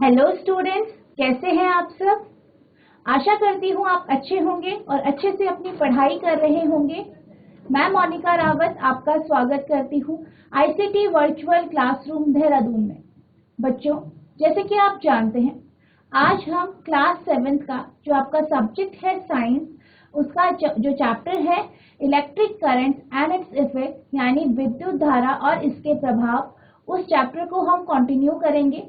Hello students, कैसे हैं आप सब। आशा करती हूँ आप अच्छे होंगे और अच्छे से अपनी पढ़ाई कर रहे होंगे। मैं मोनिका रावत आपका स्वागत करती हूँ आईसीटी वर्चुअल क्लासरूम देहरादून में। बच्चों, जैसे कि आप जानते हैं, आज हम क्लास 7th का जो आपका सब्जेक्ट है साइंस, उसका जो चैप्टर है electric current and its effect, यानी विद्युत धारा और इसके प्रभाव, उस चैप्टर को हम कंटिन्यू करेंगे।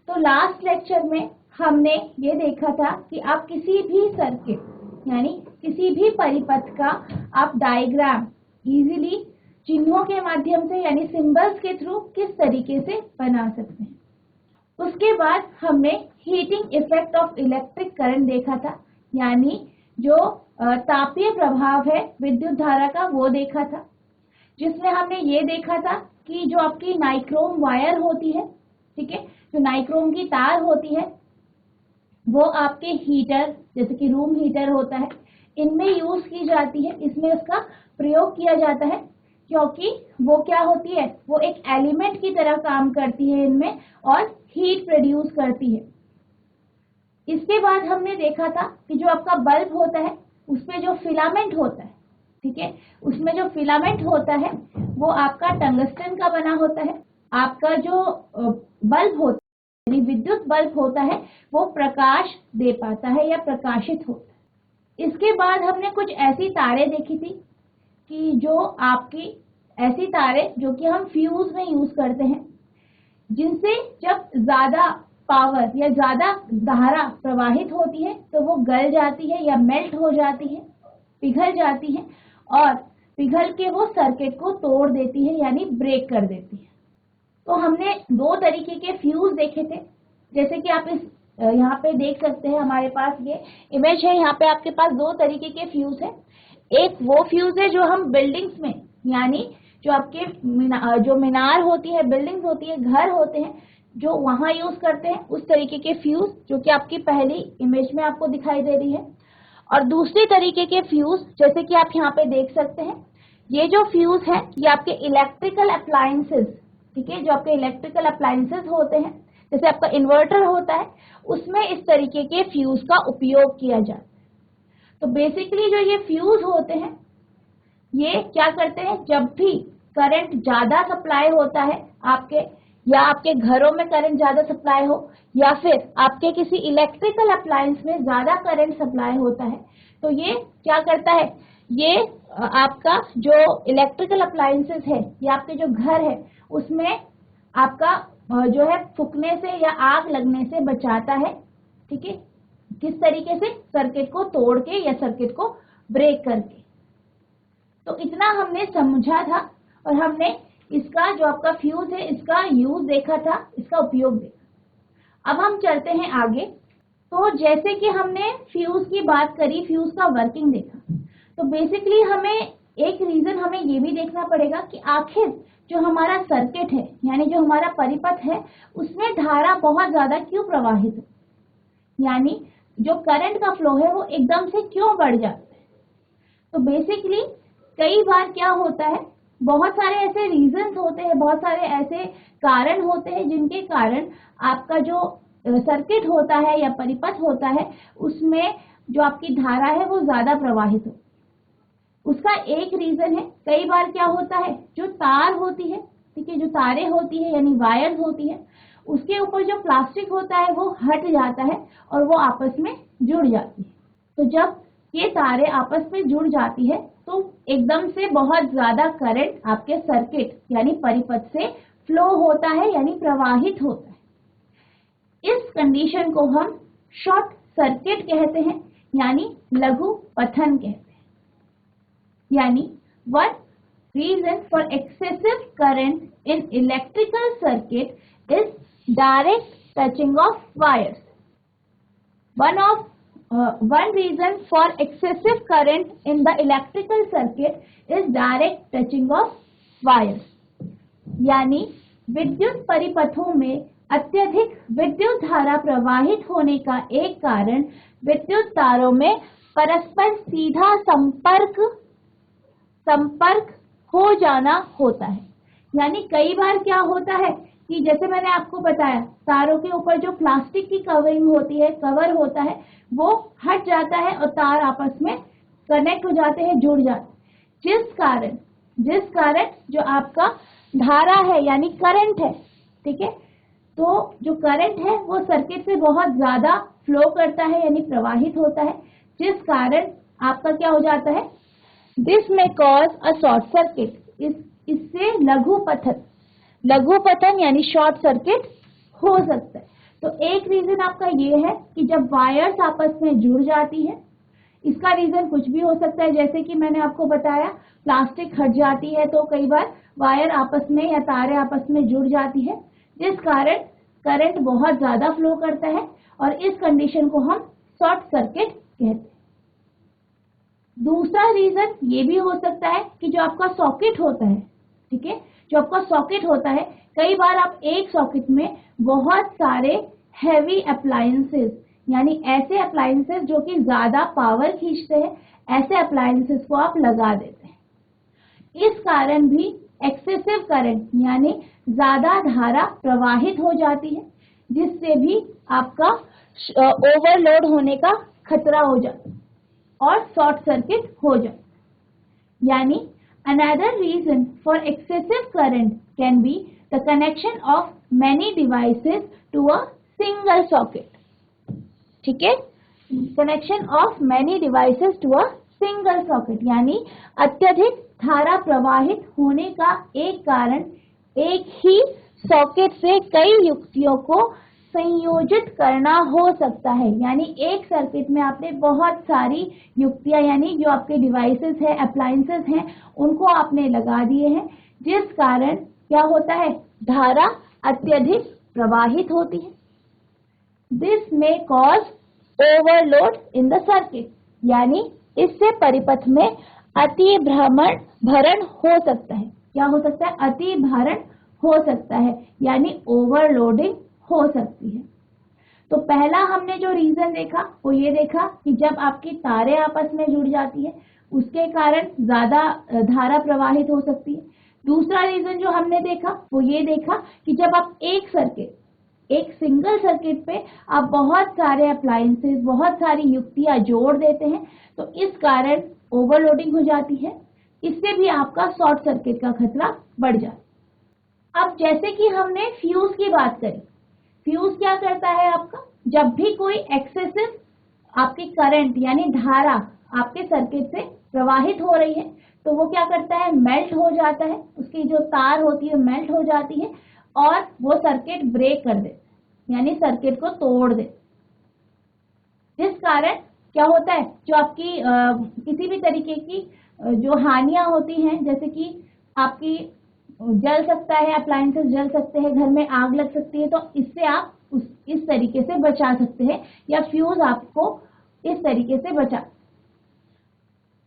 तो लास्ट लेक्चर में हमने ये देखा था कि आप किसी भी सर्किट यानी किसी भी परिपथ का आप डायग्राम इजीली चिन्हों के माध्यम से यानी सिंबल्स के थ्रू किस तरीके से बना सकते हैं। उसके बाद हमने heating effect of electric current देखा था, यानी जो तापीय प्रभाव है विद्युत धारा का, वो देखा था, जिसमें हमने ये देखा था कि जो आपकी नाइक्रोम वायर होती है, ठीक है, जो नाइक्रोम की तार होती है, वो आपके हीटर जैसे कि रूम हीटर होता है, इनमें यूज की जाती है, इसमें उसका प्रयोग किया जाता है, क्योंकि वो क्या होती है, वो एक एलिमेंट की तरह काम करती है इनमें और हीट प्रोड्यूस करती है। इसके बाद हमने देखा था कि जो आपका बल्ब होता है उसमें जो फिलामेंट होता है, ठीक है, उसमें जो फिलामेंट होता है वो आपका टंगस्टन का बना होता है। आपका जो बल्ब होता है यानी विद्युत बल्ब होता है वो प्रकाश दे पाता है या प्रकाशित होता है। इसके बाद हमने कुछ ऐसी तारें देखी थी कि जो आपकी ऐसी तारें जो कि हम फ्यूज में यूज करते हैं, जिनसे जब ज्यादा पावर या ज्यादा धारा प्रवाहित होती है तो वो गल जाती है या मेल्ट हो जाती है, पिघल जाती है, और पिघल के वो सर्किट को तोड़ देती है यानी ब्रेक कर देती है। तो हमने दो तरीके के फ्यूज देखे थे, जैसे कि आप इस यहाँ पे देख सकते हैं, हमारे पास ये इमेज है, यहाँ पे आपके पास दो तरीके के फ्यूज है। एक वो फ्यूज है जो हम बिल्डिंग्स में यानी जो आपके जो मीनार होती है, बिल्डिंग्स होती है, घर होते हैं, जो वहां यूज करते हैं, उस तरीके के फ्यूज जो कि आपकी पहली इमेज में आपको दिखाई दे रही है। और दूसरी तरीके के फ्यूज जैसे कि आप यहाँ पे देख सकते हैं, ये जो फ्यूज है ये आपके इलेक्ट्रिकल अप्लायंसेस, ठीक है, जो आपके इलेक्ट्रिकल अप्लायंसेस होते हैं, जैसे आपका इन्वर्टर होता है, उसमें इस तरीके के फ्यूज का उपयोग किया जाता है। तो बेसिकली जो ये फ्यूज होते हैं ये क्या करते हैं, जब भी करंट ज्यादा सप्लाई होता है आपके, या आपके घरों में करंट ज्यादा सप्लाई हो, या फिर आपके किसी इलेक्ट्रिकल अप्लायंस में ज्यादा करंट सप्लाई होता है, तो ये क्या करता है, ये आपका जो इलेक्ट्रिकल अप्लायंसेस है या आपके जो घर है उसमें आपका जो है फूकने से या आग लगने से बचाता है, ठीक है, किस तरीके से, सर्किट को तोड़ के या सर्किट को ब्रेक करके। तो इतना हमने समझा था और हमने इसका जो आपका फ्यूज है इसका यूज देखा था, इसका उपयोग देखा। अब हम चलते हैं आगे। तो जैसे कि हमने फ्यूज की बात करी, फ्यूज का वर्किंग देखा, तो बेसिकली हमें एक रीजन हमें ये भी देखना पड़ेगा कि आखिर जो हमारा सर्किट है यानी जो हमारा परिपथ है उसमें धारा बहुत ज्यादा क्यों प्रवाहित है, यानी जो करंट का फ्लो है वो एकदम से क्यों बढ़ जाता है। तो बेसिकली कई बार क्या होता है, बहुत सारे ऐसे रीजंस होते हैं, बहुत सारे ऐसे कारण होते हैं जिनके कारण आपका जो सर्किट होता है या परिपथ होता है उसमें जो आपकी धारा है वो ज्यादा प्रवाहित हो। उसका एक रीजन है, कई बार क्या होता है, जो तार होती है, ठीक है, जो तारें होती है यानी वायर्स होती है, उसके ऊपर जो प्लास्टिक होता है वो हट जाता है और वो आपस में जुड़ जाती है। तो जब ये तारें आपस में जुड़ जाती है तो एकदम से बहुत ज्यादा करंट आपके सर्किट यानी परिपथ से फ्लो होता है यानी प्रवाहित होता है। इस कंडीशन को हम शॉर्ट सर्किट कहते हैं यानी लघु पथन कहते हैं। यानी one reason for excessive current in electrical circuit is direct touching of wires. One reason for excessive current in the electrical circuit is direct touching of wires. यानी विद्युत परिपथों में अत्यधिक विद्युत धारा प्रवाहित होने का एक कारण विद्युत तारों में परस्पर सीधा संपर्क हो जाना होता है। यानी कई बार क्या होता है कि जैसे मैंने आपको बताया तारों के ऊपर जो प्लास्टिक की कवरिंग होती है, कवर होता है, वो हट जाता है और तार आपस में कनेक्ट हो जाते हैं, जुड़ जाते हैं, जिस कारण जो आपका धारा है यानी करंट है, ठीक है, तो जो करंट है वो सर्किट से बहुत ज्यादा फ्लो करता है यानी प्रवाहित होता है, जिस कारण आपका क्या हो जाता है, दिस में कॉज अ शॉर्ट सर्किट, इससे लघु पतन यानी शॉर्ट सर्किट हो सकता है। तो एक रीजन आपका ये है कि जब वायर्स आपस में जुड़ जाती है, इसका रीजन कुछ भी हो सकता है, जैसे कि मैंने आपको बताया प्लास्टिक हट जाती है तो कई बार वायर आपस में या तारें आपस में जुड़ जाती है, जिस कारण करंट बहुत ज्यादा फ्लो करता है और इस कंडीशन को हम शॉर्ट सर्किट कहते हैं। दूसरा रीजन ये भी हो सकता है कि जो आपका सॉकेट होता है, ठीक है, जो आपका सॉकेट होता है, कई बार आप एक सॉकेट में बहुत सारे हैवी अप्लायंसेस यानी ऐसे अप्लायंसेस जो कि ज्यादा पावर खींचते हैं, ऐसे अप्लायंसेस को आप लगा देते हैं। इस कारण भी एक्सेसिव करंट यानी ज्यादा धारा प्रवाहित हो जाती है, जिससे भी आपका ओवरलोड होने का खतरा हो जाता है और शॉर्ट सर्किट हो जाए। यानी another reason for excessive current can be the connection of many devices to a single socket, ठीक है, connection of many devices to a single socket यानी अत्यधिक धारा प्रवाहित होने का एक कारण एक ही सॉकेट से कई युक्तियों को संयोजित करना हो सकता है। यानी एक सर्किट में आपने बहुत सारी युक्तियां यानी जो आपके डिवाइसेस है, अप्लायंसेस हैं, उनको आपने लगा दिए हैं, जिस कारण क्या होता है, धारा अत्यधिक प्रवाहित होती है। This may cause overload in the circuit यानी इससे परिपथ में अति भरण हो सकता है। क्या हो सकता है, अति भारण हो सकता है यानी ओवरलोडिंग हो सकती है। तो पहला हमने जो रीजन देखा वो ये देखा कि जब आपकी तारें आपस में जुड़ जाती है उसके कारण ज्यादा धारा प्रवाहित हो सकती है। दूसरा रीजन जो हमने देखा वो ये देखा कि जब आप एक सिंगल सर्किट पे आप बहुत सारे अप्लायंसेस, बहुत सारी युक्तियां जोड़ देते हैं तो इस कारण ओवरलोडिंग हो जाती है, इससे भी आपका शॉर्ट सर्किट का खतरा बढ़ जाता है। अब जैसे कि हमने फ्यूज की बात करी, फ्यूज क्या करता है आपका, जब भी कोई एक्सेसिव आपकी करंट यानी धारा आपके सर्किट से प्रवाहित हो रही है तो वो क्या करता है, मेल्ट हो जाता है, उसकी जो तार होती है मेल्ट हो जाती है और वो सर्किट ब्रेक कर देता है यानी सर्किट को तोड़ दे, जिस कारण क्या होता है, जो आपकी किसी भी तरीके की जो हानियां होती हैं, जैसे कि आपकी जल सकता है, अप्लायंसेस जल सकते हैं, घर में आग लग सकती है, तो इससे आप इस तरीके से बचा सकते हैं या फ्यूज आपको इस तरीके से बचा।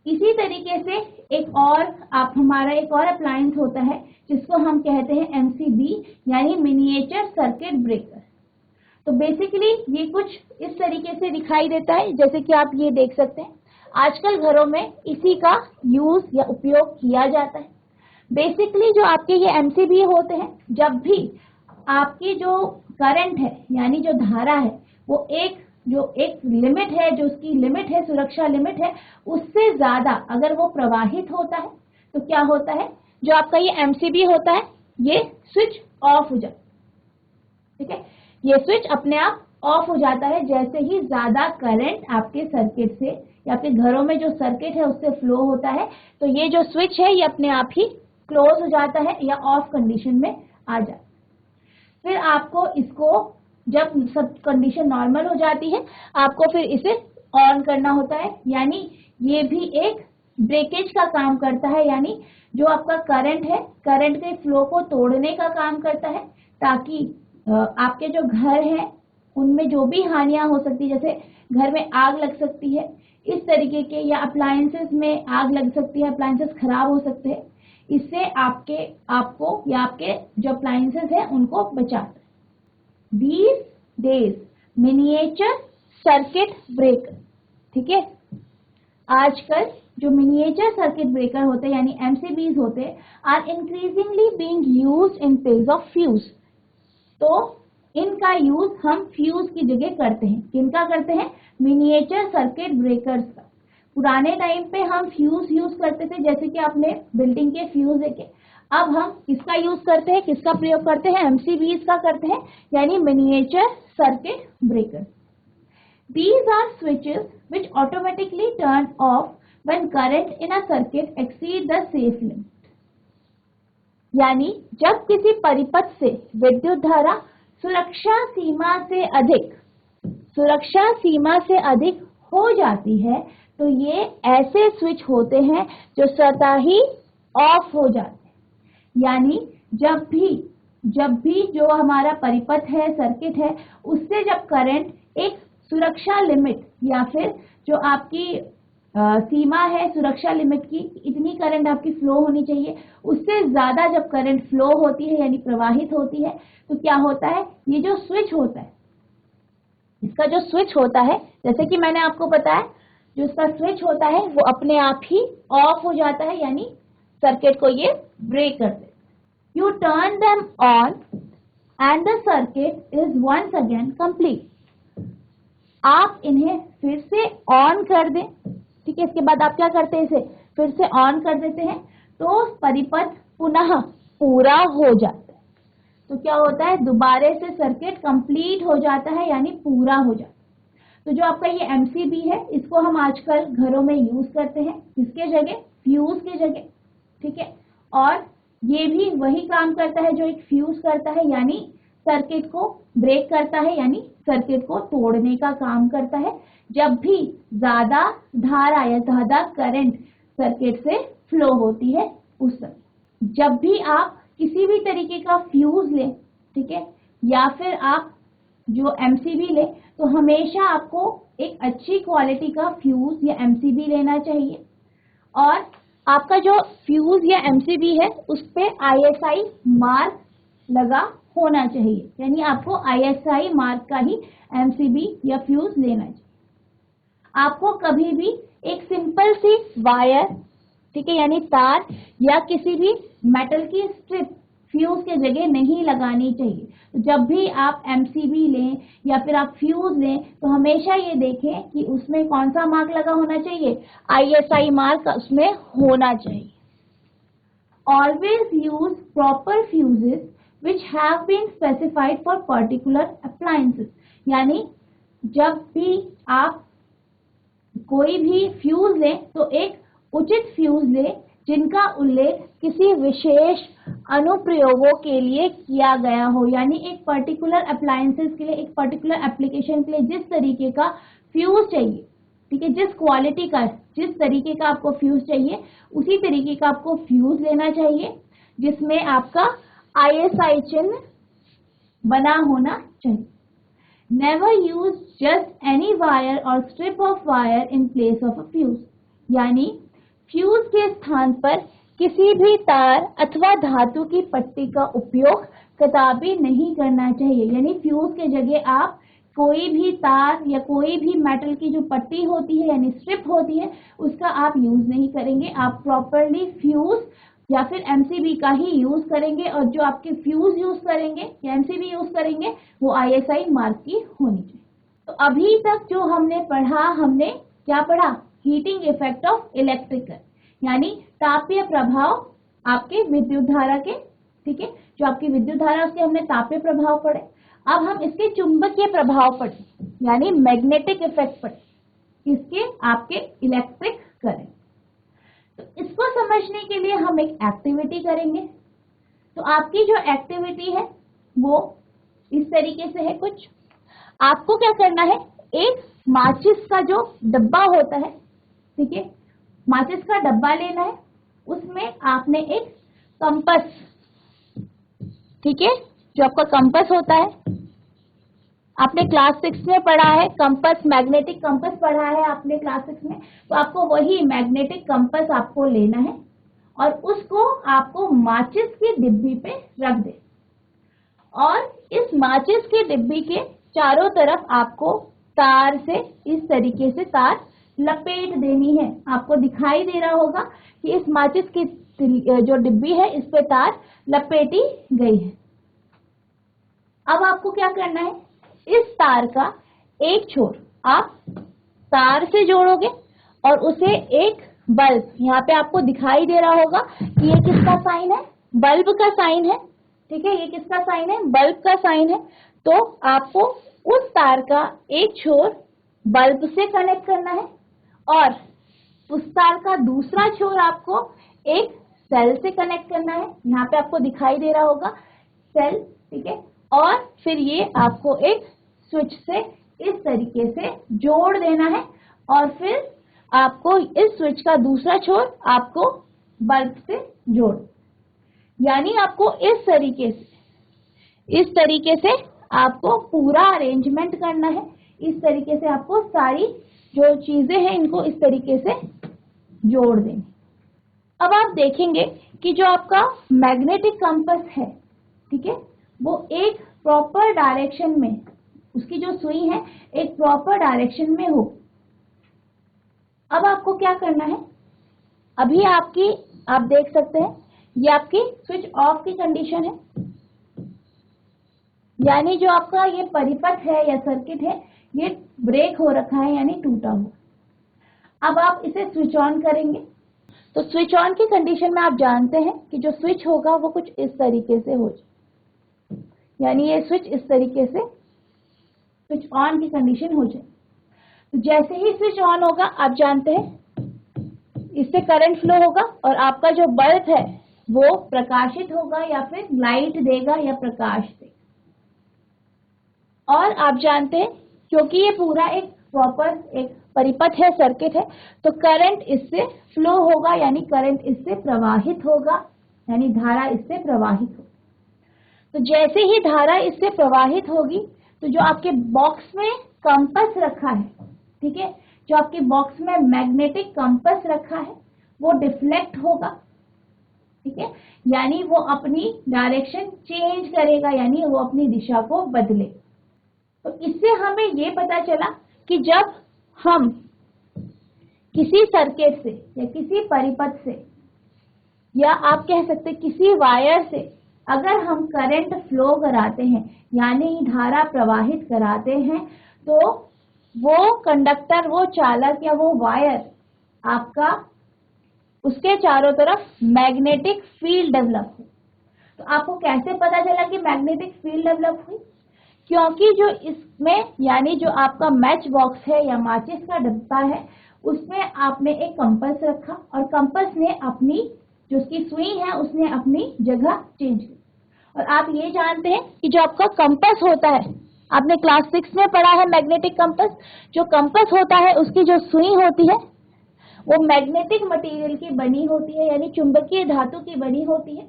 इसी तरीके से हमारा एक और अप्लायंस होता है जिसको हम कहते हैं MCB यानी मिनिएचर सर्किट ब्रेकर। तो बेसिकली ये कुछ इस तरीके से दिखाई देता है, जैसे कि आप ये देख सकते हैं आजकल घरों में इसी का यूज या उपयोग किया जाता है। बेसिकली जो आपके ये MCB होते हैं, जब भी आपकी जो करंट है यानी जो धारा है वो एक लिमिट है, जो उसकी लिमिट है, सुरक्षा लिमिट है, उससे ज्यादा अगर वो प्रवाहित होता है तो क्या होता है, जो आपका ये MCB होता है ये स्विच ऑफ हो जाता है, ठीक है, ये स्विच अपने आप ऑफ हो जाता है जैसे ही ज्यादा करंट आपके सर्किट से या आपके घरों में जो सर्किट है उससे फ्लो होता है, तो ये जो स्विच है ये अपने आप ही क्लोज हो जाता है या ऑफ कंडीशन में आ जाता है। फिर आपको इसको जब सब कंडीशन नॉर्मल हो जाती है आपको फिर इसे ऑन करना होता है, यानी ये भी एक ब्रेकेज का काम करता है, यानी जो आपका करंट है, करंट के फ्लो को तोड़ने का काम करता है, ताकि आपके जो घर हैं उनमें जो भी हानियां हो सकती है, जैसे घर में आग लग सकती है इस तरीके के, या अप्लायंसेस में आग लग सकती है, अप्लायंसेस खराब हो सकते हैं, इससे आपको या आपके जो अप्लायंसेस हैं उनको बचाता है। These days miniature circuit breaker, ठीक है, आजकल जो मिनिएचर सर्किट ब्रेकर होते हैं यानी MCBs होते हैं, are increasingly being used in place of fuse. तो इनका यूज हम फ्यूज की जगह करते हैं। किनका करते हैं? मिनिएचर सर्किट ब्रेकर्स का। पुराने टाइम पे हम फ्यूज यूज करते थे, जैसे कि आपने बिल्डिंग के फ्यूज देखे। अब हम किसका यूज करते हैं, किसका प्रयोग करते हैं? एमसीबीज का करते हैं, यानी miniature circuit breaker. These are switches which automatically turn off when current in a circuit exceed the safe limit. यानी जब किसी परिपथ से विद्युत धारा सुरक्षा सीमा से अधिक हो जाती है, तो ये ऐसे स्विच होते हैं जो स्वतः ही ऑफ हो जाते हैं। यानी जब भी जो हमारा परिपथ है, सर्किट है, उससे जब करंट एक सुरक्षा लिमिट या फिर जो आपकी सीमा है सुरक्षा लिमिट की, इतनी करंट आपकी फ्लो होनी चाहिए, उससे ज्यादा जब करंट फ्लो होती है यानी प्रवाहित होती है, तो क्या होता है? ये जो स्विच होता है, इसका जो स्विच होता है, जैसे कि मैंने आपको बताया, जो इसका स्विच होता है वो अपने आप ही ऑफ हो जाता है, यानी सर्किट को ये ब्रेक कर देता है। You turn them on and the circuit is once again complete. आप इन्हें फिर से ऑन कर दें, ठीक है। इसके बाद आप क्या करते हैं? इसे फिर से ऑन कर देते हैं, तो परिपथ पुनः पूरा हो जाता है। तो क्या होता है? दोबारे से सर्किट कंप्लीट हो जाता है, यानी पूरा हो जाता है। तो जो आपका ये एमसीबी है, इसको हम आजकल घरों में यूज करते हैं, किसके जगह? फ्यूज के जगह, ठीक है। और ये भी वही काम करता है जो एक फ्यूज करता है, यानी सर्किट को ब्रेक करता है, यानी सर्किट को तोड़ने का काम करता है। जब भी ज्यादा धारा या ज्यादा करंट सर्किट से फ्लो होती है उस समय, जब भी आप किसी भी तरीके का फ्यूज लें, ठीक है, या फिर आप जो एमसीबी लें, तो हमेशा आपको एक अच्छी क्वालिटी का फ्यूज या एमसीबी लेना चाहिए। और आपका जो फ्यूज या एमसीबी है उस पे आईएसआई मार्क लगा होना चाहिए, यानी आपको आईएसआई मार्क का ही एमसीबी या फ्यूज लेना चाहिए। आपको कभी भी एक सिंपल सी वायर, ठीक है, यानी तार या किसी भी मेटल की स्ट्रिप फ्यूज के जगह नहीं लगानी चाहिए। तो जब भी आप एमसीबी लें या फिर आप फ्यूज लें, तो हमेशा ये देखें कि उसमें कौन सा मार्क लगा होना चाहिए? आईएसआई मार्क उसमें होना चाहिए। Always use proper fuses which have been specified for particular appliances. यानी जब भी आप कोई भी फ्यूज लें, तो एक उचित फ्यूज लें जिनका उल्लेख किसी विशेष अनुप्रयोगों के लिए किया गया हो, यानी एक पर्टिकुलर अप्लायंसेस के लिए, एक पर्टिकुलर एप्लीकेशन के लिए जिस तरीके का फ्यूज चाहिए, ठीक है, जिस क्वालिटी का, जिस तरीके का आपको फ्यूज चाहिए, उसी तरीके का आपको फ्यूज लेना चाहिए, जिसमें आपका आईएसआई चिन्ह बना होना चाहिए। Never use just any wire or strip of wire in place of a fuse. यानी फ्यूज के स्थान पर किसी भी तार अथवा धातु की पट्टी का उपयोग कदापि नहीं करना चाहिए। यानी फ्यूज के जगह आप कोई भी तार या कोई भी मेटल की जो पट्टी होती है यानी स्ट्रिप होती है, उसका आप यूज नहीं करेंगे। आप प्रॉपरली फ्यूज या फिर एमसीबी का ही यूज करेंगे, और जो आपके फ्यूज यूज करेंगे या एमसीबी यूज करेंगे वो आईएसआई मार्क की होनी चाहिए। तो अभी तक जो हमने पढ़ा, हमने क्या पढ़ा? हीटिंग इफेक्ट ऑफ इलेक्ट्रिकल, यानी तापीय प्रभाव आपके विद्युत धारा के, ठीक है, जो आपकी विद्युत धारा उसके हमने तापीय प्रभाव पढ़े। अब हम इसके चुंबकीय प्रभाव पढ़े, यानी मैग्नेटिक इफेक्ट पढ़े, इसके आपके इलेक्ट्रिक करंट। तो इसको समझने के लिए हम एक एक्टिविटी करेंगे। तो आपकी जो एक्टिविटी है वो इस तरीके से है कुछ। आपको क्या करना है? एक माचिस का जो डब्बा होता है, ठीक है, माचिस का डब्बा लेना है, उसमें आपने एक कंपास, ठीक है, जो आपका कंपास होता है, आपने क्लास 6 में पढ़ा है कंपास, मैग्नेटिक कंपास पढ़ा है आपने क्लास 6 में। तो आपको वही मैग्नेटिक कंपास आपको लेना है और उसको आपको माचिस की डिब्बी पे रख दे, और इस माचिस की डिब्बी के चारों तरफ आपको तार से इस तरीके से तार लपेट देनी है। आपको दिखाई दे रहा होगा कि इस माचिस की जो डिब्बी है इस पे तार लपेटी गई है। अब आपको क्या करना है, इस तार का एक छोर आप तार से जोड़ोगे और उसे एक बल्ब, यहाँ पे आपको दिखाई दे रहा होगा कि ये किसका साइन है, बल्ब का साइन है, ठीक है, ये किसका साइन है, बल्ब का साइन है। तो आपको उस तार का एक छोर बल्ब से कनेक्ट करना है और उस तार का दूसरा छोर आपको एक सेल से कनेक्ट करना है, यहाँ पे आपको दिखाई दे रहा होगा सेल, ठीक है, और फिर ये आपको एक स्विच से इस तरीके से जोड़ देना है और फिर आपको इस स्विच का दूसरा छोर आपको बल्ब से जोड़, यानी आपको इस तरीके से आपको पूरा अरेंजमेंट करना है। इस तरीके से आपको सारी जो चीजें हैं इनको इस तरीके से जोड़ देंगे। अब आप देखेंगे कि जो आपका मैग्नेटिक कंपास है, ठीक है, वो एक प्रॉपर डायरेक्शन में, उसकी जो सुई है एक प्रॉपर डायरेक्शन में हो। अब आपको क्या करना है, अभी आप देख सकते हैं ये आपकी स्विच ऑफ की कंडीशन है, यानी जो आपका ये परिपथ है या सर्किट है ये ब्रेक हो रखा है यानी टूटा हुआ। अब आप इसे स्विच ऑन करेंगे तो स्विच ऑन की कंडीशन में आप जानते हैं कि जो स्विच होगा वो कुछ इस तरीके से हो जाए, यानी ये स्विच इस तरीके से स्विच ऑन की कंडीशन हो जाए। तो जैसे ही स्विच ऑन होगा आप जानते हैं इससे करंट फ्लो होगा और आपका जो बल्ब है वो प्रकाशित होगा या फिर लाइट देगा या प्रकाश देगा। और आप जानते हैं क्योंकि ये पूरा एक प्रॉपर एक परिपथ है, सर्किट है, तो करंट इससे फ्लो होगा यानी करंट इससे प्रवाहित होगा, यानी धारा इससे प्रवाहित होगी। तो जैसे ही धारा इससे प्रवाहित होगी तो जो आपके बॉक्स में कंपास रखा है, ठीक है, जो आपके बॉक्स में मैग्नेटिक कंपास रखा है वो डिफ्लेक्ट होगा, ठीक है, यानी वो अपनी डायरेक्शन चेंज करेगा, यानी वो अपनी दिशा को बदले। तो इससे हमें ये पता चला कि जब हम किसी सर्किट से या किसी परिपथ से या आप कह सकते किसी वायर से अगर हम करंट फ्लो कराते हैं यानी धारा प्रवाहित कराते हैं तो वो कंडक्टर, वो चालक या वो वायर आपका उसके चारों तरफ मैग्नेटिक फील्ड डेवलप हुई। तो आपको कैसे पता चला कि मैग्नेटिक फील्ड डेवलप हुई? क्योंकि जो इसमें यानी जो आपका मैच बॉक्स है या माचिस का डब्बा है उसमें आपने एक कंपास रखा और कंपास ने अपनी जो उसकी सुई है उसने अपनी जगह चेंज की। और आप ये जानते हैं कि जो आपका कंपास होता है, आपने क्लास 6 में पढ़ा है मैग्नेटिक कंपास, जो कंपास होता है उसकी जो सुई होती है वो मैग्नेटिक मटेरियल की बनी होती है, यानी चुंबकीय धातु की बनी होती है।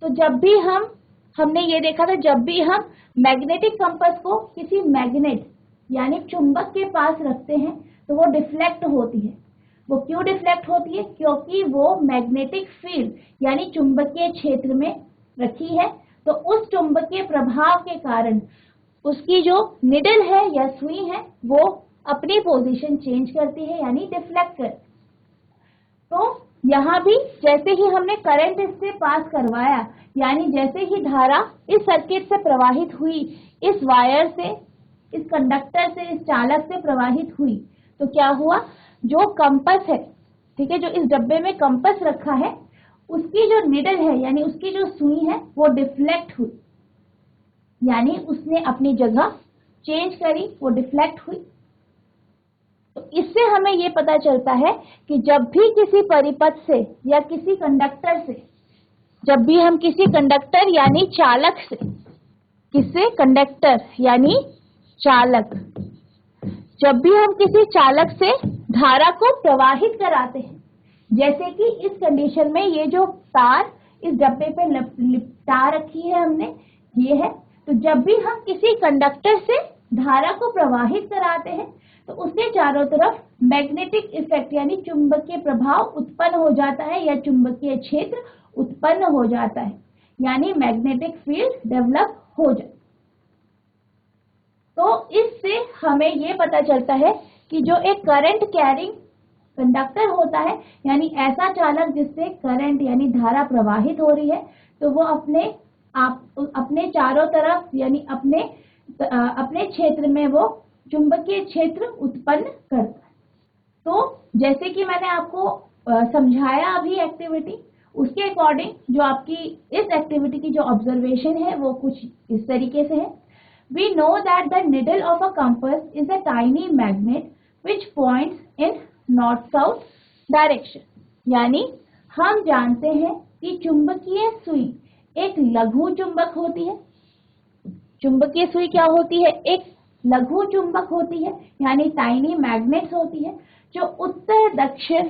तो जब भी हमने ये देखा था, जब भी हम मैग्नेटिक कंपास को किसी मैग्नेट यानी चुंबक के पास रखते हैं तो वो डिफ्लेक्ट होती है। वो क्यों डिफ्लेक्ट होती है? क्योंकि वो मैग्नेटिक फील्ड यानी चुंबकीय क्षेत्र में रखी है, तो उस चुंबकीय प्रभाव के कारण उसकी जो निडल है या सुई है वो अपनी पोजीशन चेंज करती है यानी डिफ्लेक्ट करती है। तो यहाँ भी जैसे ही हमने करंट इससे पास करवाया यानी जैसे ही धारा इस सर्किट से प्रवाहित हुई, इस वायर से, इस कंडक्टर से, इस चालक से प्रवाहित हुई, तो क्या हुआ, जो कंपास है, ठीक है, जो इस डब्बे में कंपास रखा है उसकी जो निडल है यानी उसकी जो सुई है वो डिफ्लेक्ट हुई, यानी उसने अपनी जगह चेंज करी, वो डिफ्लेक्ट हुई। तो इससे हमें ये पता चलता है कि जब भी किसी परिपथ से या किसी कंडक्टर से, जब भी हम किसी कंडक्टर यानी चालक से, किससे, कंडक्टर यानी चालक, जब भी हम किसी चालक से धारा को प्रवाहित कराते हैं, जैसे कि इस कंडीशन में ये जो तार इस डब्बे पे लिपटा रखी है हमने, ये है, तो जब भी हम किसी कंडक्टर से धारा को प्रवाहित कराते हैं तो उसके चारों तरफ मैग्नेटिक इफेक्ट यानी चुंबकीय प्रभाव उत्पन्न हो जाता है या चुंबकीय क्षेत्र उत्पन्न हो जाता है, यानी मैग्नेटिक फील्ड डेवलप हो जाता है। तो इससे हमें ये पता चलता है कि जो एक करंट कैरिंग कंडक्टर होता है यानी ऐसा चालक जिससे करंट यानी धारा प्रवाहित हो रही है, तो वो अपने आप अपने चारों तरफ यानी अपने क्षेत्र में वो चुंबकीय क्षेत्र उत्पन्न करता है। तो जैसे कि मैंने आपको समझाया अभी एक्टिविटी, उसके अकॉर्डिंग जो आपकी इस एक्टिविटी की जो ऑब्जर्वेशन है वो कुछ इस तरीके से है। We know that the needle of a compass is a tiny magnet which points in north-south direction. यानी हम जानते हैं कि चुंबकीय सुई एक लघु चुंबक होती है। चुंबकीय सुई क्या होती है? एक लघु चुंबक होती है, यानी टाइनी मैग्नेट्स होती है, जो उत्तर दक्षिण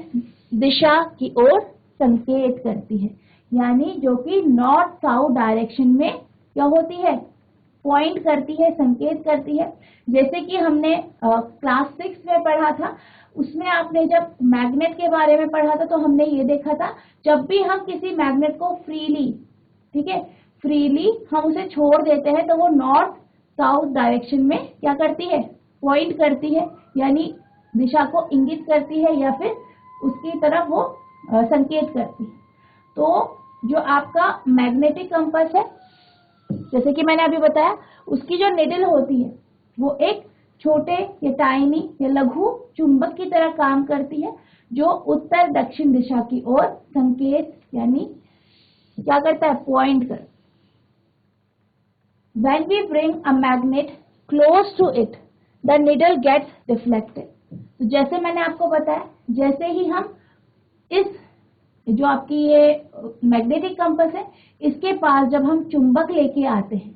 दिशा की ओर संकेत करती है, यानी जो कि नॉर्थ साउथ डायरेक्शन में क्या होती है? पॉइंट करती है, संकेत करती है। जैसे कि हमने क्लास 6 में पढ़ा था, उसमें आपने जब मैग्नेट के बारे में पढ़ा था तो हमने ये देखा था, जब भी हम किसी मैग्नेट को फ्रीली, ठीक है, फ्रीली हम उसे छोड़ देते हैं तो वो नॉर्थ साउथ डायरेक्शन में क्या करती है? पॉइंट करती है, यानी दिशा को इंगित करती है या फिर उसकी तरफ वो संकेत करती है। तो जो आपका मैग्नेटिक कंपास है, जैसे कि मैंने अभी बताया, उसकी जो निडल होती है वो एक छोटे या टाइनी या लघु चुंबक की तरह काम करती है, जो उत्तर दक्षिण दिशा की ओर संकेत यानी क्या करता है? पॉइंट कर। When we bring a magnet close to it, the needle gets deflected. तो जैसे मैंने आपको बताया, जैसे ही हम इस जो आपकी ये मैग्नेटिक कंपास है, इसके पास जब हम चुंबक लेके आते हैं,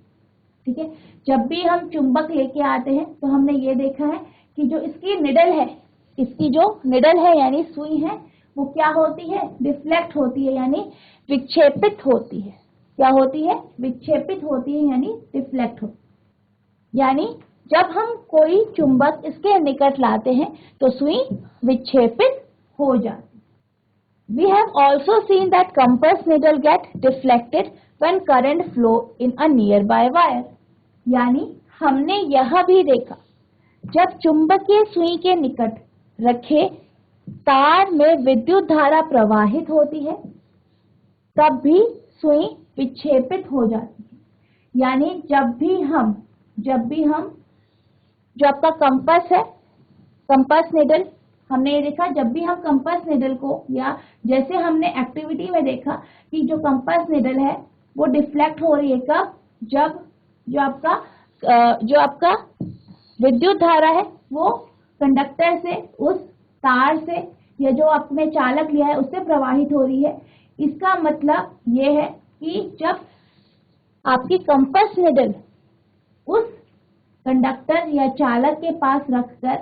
ठीक है, जब भी हम चुंबक लेके आते हैं तो हमने ये देखा है कि जो इसकी निडल है, इसकी जो निडल है यानी सुई है, वो क्या होती है? डिफ्लेक्ट होती है, यानी विक्षेपित होती है। क्या होती है? विक्षेपित होती है, यानी डिफ्लेक्ट होती है। यानी जब हम कोई चुंबक इसके निकट लाते हैं तो सुई विक्षेपित हो जाती है। We have also seen that compass needle get deflected when current flow in a nearby wire. यानी हमने यह भी देखा, जब चुंबकीय सुई के निकट रखे तार में विद्युत धारा प्रवाहित होती है, तब भी सुई विक्षेपित हो जाती है। यानी जब भी हम जो आपका कंपास है, कंपास निडल, हमने ये देखा, जब भी हम कंपास निडल को, या जैसे हमने एक्टिविटी में देखा कि जो कंपास निडल है वो डिफ्लेक्ट हो रही है, कब? जब जो आपका विद्युत धारा है वो कंडक्टर से, उस तार से, या जो आपने चालक लिया है उससे प्रवाहित हो रही है। इसका मतलब ये है कि जब आपकी कंपास निडल उस कंडक्टर या चालक के पास रखकर,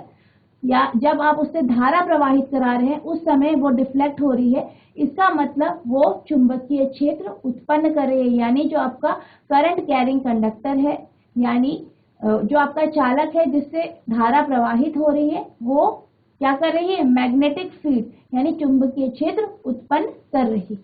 या जब आप उससे धारा प्रवाहित करा रहे हैं, उस समय वो डिफ्लेक्ट हो रही है, इसका मतलब वो चुंबकीय क्षेत्र उत्पन्न कर रही है। यानी जो आपका करंट कैरिंग कंडक्टर है, यानी जो आपका चालक है जिससे धारा प्रवाहित हो रही है, वो क्या कर रही है? मैग्नेटिक फील्ड यानी चुंबकीय क्षेत्र उत्पन्न कर रही।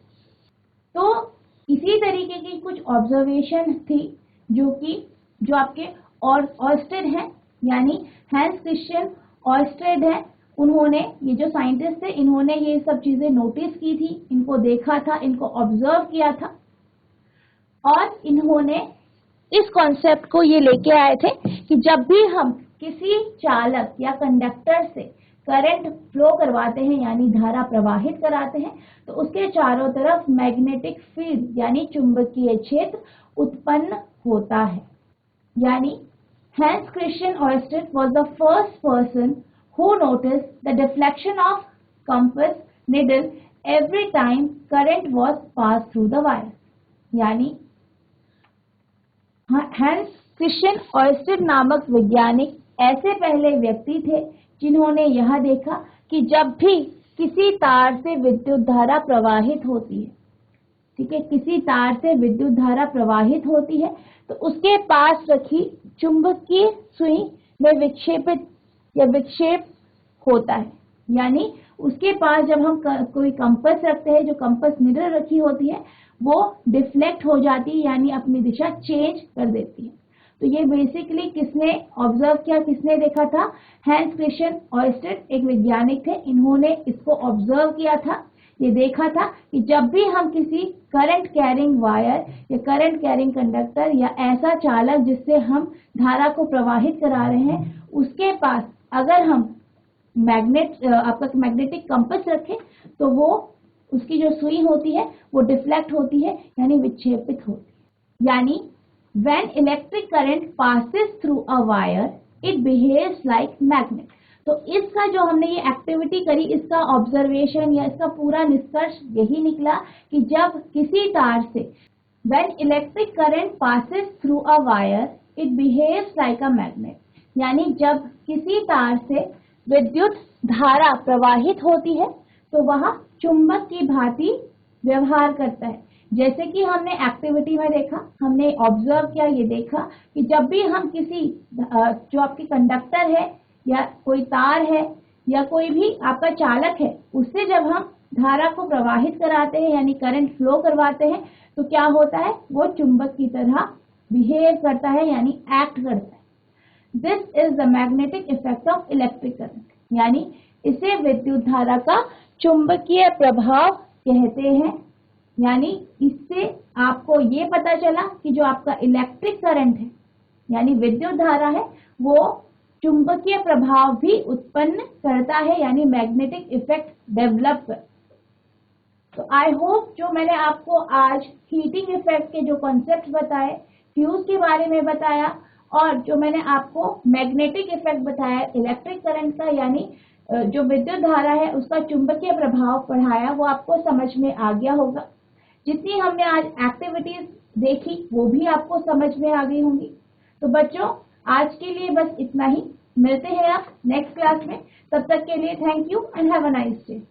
तो इसी तरीके की कुछ ऑब्जर्वेशन थी जो आपके ऑर्स्टेड हैं, यानी हैंस क्रिश्चियन ऑर्स्टेड है। उन्होंने, ये जो साइंटिस्ट थे, इन्होंने ये सब चीजें नोटिस की थी, इनको देखा था, इनको ऑब्जर्व किया था, और इन्होंने इस कॉन्सेप्ट को ये लेके आए थे कि जब भी हम किसी चालक या कंडक्टर से करंट फ्लो करवाते हैं यानी धारा प्रवाहित कराते हैं, तो उसके चारों तरफ मैग्नेटिक फील्ड यानी चुंबकीय क्षेत्र उत्पन्न होता है। यानी Hans Christian Ørsted was the first person who noticed the deflection of compass needle every time current was passed through the wire. यानी हैंस क्रिश्चियन ऑयस्टेड नामक वैज्ञानिक ऐसे पहले व्यक्ति थे जिन्होंने यह देखा कि जब भी किसी तार से विद्युत धारा प्रवाहित होती है, ठीक है, किसी तार से विद्युत धारा प्रवाहित होती है, तो उसके पास रखी चुंबकीय सुई में विक्षेप होता है। यानी उसके पास जब हम कोई कंपास रखते हैं, जो कंपास निडल रखी होती है, वो डिफ्लेक्ट हो जाती है, यानी अपनी दिशा चेंज कर देती है। तो ये बेसिकली किसने ऑब्जर्व किया, किसने देखा था? हैंस क्रिश्चियन ऑयस्टेड एक वैज्ञानिक थे, इन्होंने इसको ऑब्जर्व किया था ये देखा था कि जब भी हम किसी करंट कैरिंग वायर या करंट कैरिंग कंडक्टर या ऐसा चालक जिससे हम धारा को प्रवाहित करा रहे हैं, उसके पास अगर हम आपका मैग्नेटिक कंपास रखें तो वो उसकी जो सुई होती है वो डिफ्लेक्ट होती है, यानी विक्षेपित होती है। यानी when electric current passes through a wire it behaves like magnet। तो इसका जो हमने ये एक्टिविटी करी, इसका ऑब्जर्वेशन या इसका पूरा निष्कर्ष यही निकला कि जब किसी तार से when electric current passes through a wire it behaves like a magnet, यानी जब किसी तार से विद्युत धारा प्रवाहित होती है तो वह चुंबक की भांति व्यवहार करता है। जैसे कि हमने एक्टिविटी में देखा, हमने ऑब्जर्व किया, ये देखा कि जब भी हम किसी जो आपकी कंडक्टर है या कोई तार है या कोई भी आपका चालक है, उससे जब हम धारा को प्रवाहित कराते हैं यानी करंट फ्लो करवाते हैं तो क्या होता है, वो चुंबक की तरह बिहेव करता है यानी एक्ट करता है। This is the magnetic effect of electric current, यानी इसे विद्युत धारा का चुंबकीय प्रभाव कहते हैं। यानी इससे आपको ये पता चला कि जो आपका इलेक्ट्रिक करंट है यानी विद्युत धारा है, वो चुंबकीय प्रभाव भी उत्पन्न करता है यानी मैग्नेटिक इफेक्ट डेवलप कर। तो आई होप जो मैंने आपको आज हीटिंग इफेक्ट के जो कॉन्सेप्ट बताए, फ्यूज के बारे में बताया और जो मैंने आपको मैग्नेटिक इफेक्ट बताया इलेक्ट्रिक करंट का, यानी जो विद्युत धारा है उसका चुंबकीय प्रभाव पढ़ाया, वो आपको समझ में आ गया होगा। जितनी हमने आज एक्टिविटीज देखी वो भी आपको समझ में आ गई होंगी। तो बच्चों आज के लिए बस इतना ही, मिलते हैं आप नेक्स्ट क्लास में। तब तक के लिए thank you and have a nice day.